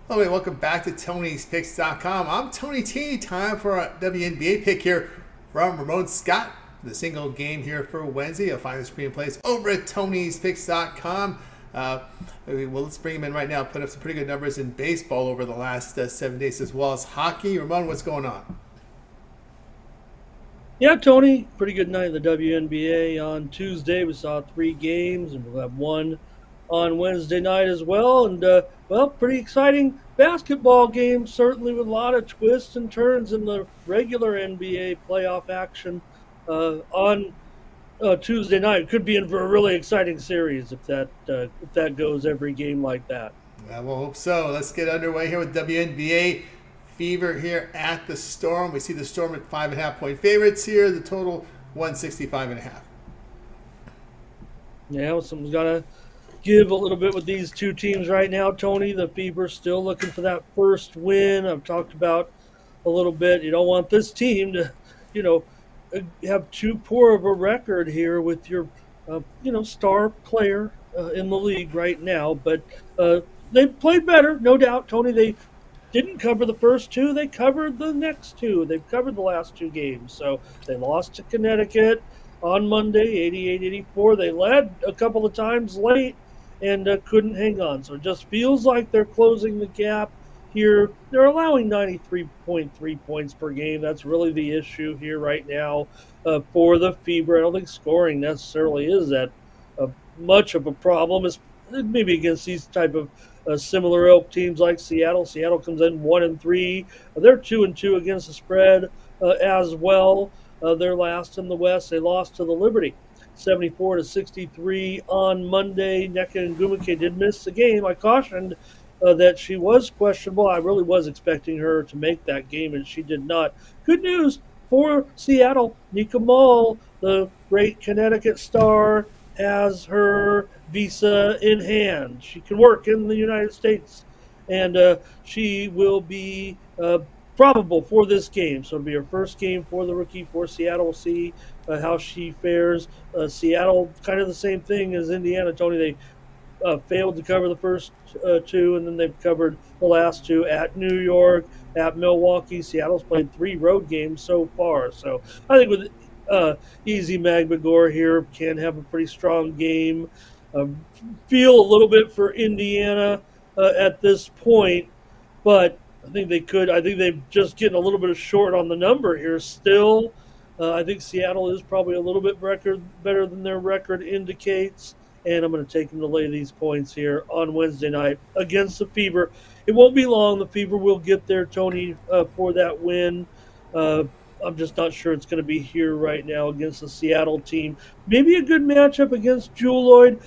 Hello and welcome back to Tony'sPicks.com. I'm Tony T. Time for a WNBA pick here from Ramon Scott. The single game here for Wednesday. You'll find the screen place over at Tony'sPicks.com. Let's bring him in right now. Put up some pretty good numbers in baseball over the last 7 days as well as hockey. Ramon, what's going on? Yeah, Tony, pretty good night in the WNBA on Tuesday. We saw three games, and we'll have one on Wednesday night as well. And, pretty exciting basketball game, certainly with a lot of twists and turns in the regular NBA playoff action on Tuesday night. Could be in for a really exciting series if that goes every game like that. I will hope so. Let's get underway here with WNBA fever here at the Storm. We see the Storm at 5.5 point favorites here. The total 165.5. Yeah, something's got to give a little bit with these two teams right now, Tony. The Fever still looking for that first win. I've talked about a little bit. You don't want this team to, you know, have too poor of a record here with your, star player in the league right now. But they played better, no doubt, Tony. They didn't cover the first two. They covered the next two. They've covered the last two games. So they lost to Connecticut on Monday, 88-84. They led a couple of times late and couldn't hang on. So it just feels like they're closing the gap here. They're allowing 93.3 points per game. That's really the issue here right now for the Fever. I don't think scoring necessarily is that much of a problem. It's maybe against these type of similar ilk teams like Seattle. Seattle comes in 1-3. They're 2-2 against the spread as well. They're last in the West. They lost to the Liberty 74-63 on Monday. Nneka Ngumike did miss the game. I cautioned that she was questionable. I really was expecting her to make that game, and she did not. Good news for Seattle. Nika Mall, the great Connecticut star, has her visa in hand. She can work in the United States, and she will be probable for this game. So it'll be her first game for the rookie for Seattle. We'll see how she fares. Seattle, kind of the same thing as Indiana, Tony. They failed to cover the first two, and then they've covered the last two at New York, at Milwaukee. Seattle's played three road games so far. So I think with Easy Magbagor here can have a pretty strong game. Feel a little bit for Indiana at this point, but I think they could. I think they've just getting a little bit short on the number here still. I think Seattle is probably a little bit better than their record indicates, and I'm going to take them to lay these points here on Wednesday night against the Fever. It won't be long. The Fever will get there, Tony, for that win. I'm just not sure it's going to be here right now against the Seattle team. Maybe a good matchup against Jewel Lloyd.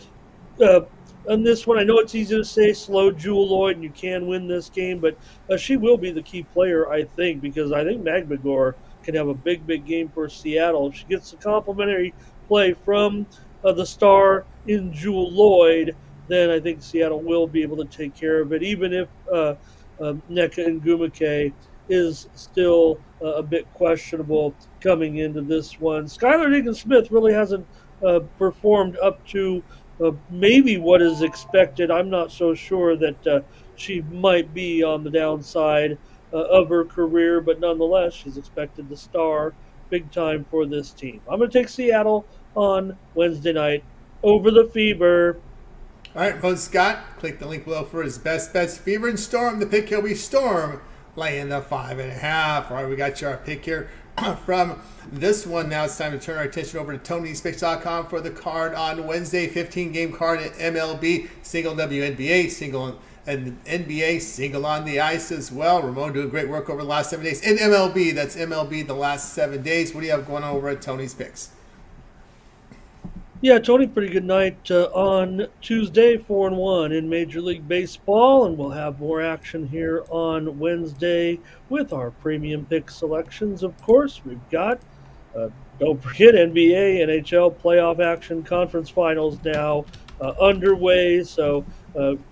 Uh, on this one, I know it's easy to say slow Jewel Lloyd and you can win this game, but she will be the key player, I think, because I think Magbagor can have a big, big game for Seattle. If she gets a complimentary play from the star in Jewel Lloyd, then I think Seattle will be able to take care of it, even if Nneka Ngumike is still a bit questionable coming into this one. Skylar Diggins-Smith really hasn't performed up to maybe what is expected. I'm not so sure that she might be on the downside of her career, but nonetheless, she's expected to star big time for this team. I'm going to take Seattle on Wednesday night over the Fever. All right, Ramon Scott, click the link below for his best bets. Fever and Storm. The pick here will be Storm laying the 5.5. All right, we got your pick here from this one. Now it's time to turn our attention over to Tony'sPicks.com for the card on Wednesday. 15-game card at MLB, single WNBA, single and NBA, single on the ice as well. Ramon doing great work over the last 7 days in MLB. That's MLB the last 7 days. What do you have going on over at Tony's Picks? Yeah, Tony, pretty good night on Tuesday, 4-1 in Major League Baseball, and we'll have more action here on Wednesday with our premium pick selections. Of course, we've got, don't forget, NBA, NHL playoff action, conference finals now underway. So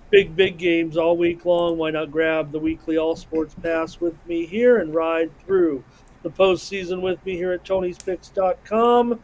big, big games all week long. Why not grab the weekly All Sports Pass with me here and ride through the postseason with me here at Tony'sPicks.com.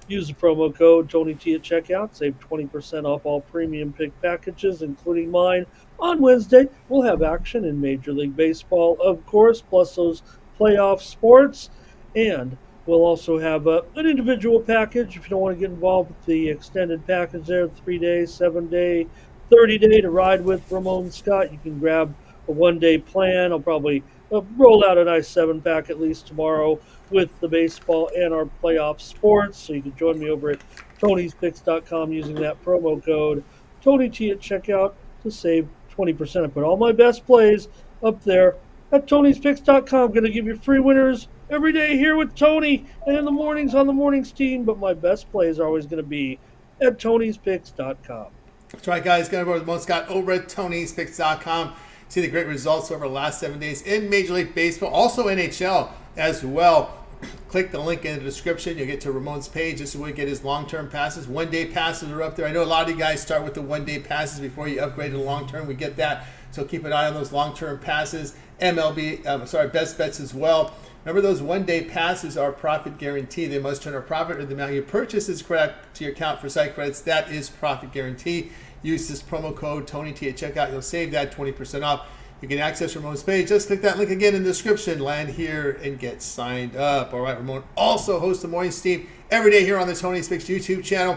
Use the promo code Tony T at checkout. Save 20% off all premium pick packages, including mine. On Wednesday, we'll have action in Major League Baseball, of course, plus those playoff sports. And we'll also have an individual package if you don't want to get involved with the extended package there, 3 day, 7 day, 30 day to ride with Ramon Scott. You can grab a 1 day plan. I'll probably roll out a nice 7 pack at least tomorrow with the baseball and our playoff sports. So you can join me over at Tony'sPicks.com using that promo code Tony T at checkout to save 20%. I put all my best plays up there at Tony'sPicks.com. Going to give you free winners every day here with Tony and in the mornings on the mornings team. But my best plays are always going to be at Tony'sPicks.com. That's right, guys. Go over to Ramon Scott over at Tony'sPicks.com. See the great results over the last 7 days in Major League Baseball, also NHL as well. Click the link in the description. You'll get to Ramon's page. This is where you get his long-term passes. 1-day passes are up there. I know a lot of you guys start with the 1-day passes before you upgrade to long-term. We get that. So keep an eye on those long-term passes. Best bets as well. Remember, those 1-day passes are profit guarantee. They must turn a profit, or the amount you purchase is correct to your account for site credits. That is profit guarantee. Use this promo code TonyT at checkout. You'll save that 20% off. You can access Ramon's page. Just click that link again in the description. Land here and get signed up. All right, Ramon also hosts the morning steam every day here on the Tony's Picks YouTube channel.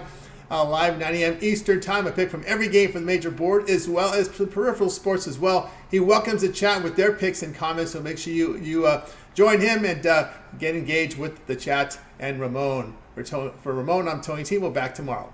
Live 9 a.m. Eastern time. A pick from every game for the major board, as well as the peripheral sports as well. He welcomes a chat with their picks and comments, so make sure you join him and get engaged with the chat and Ramon. For Ramon, I'm Tony T. We'll back tomorrow.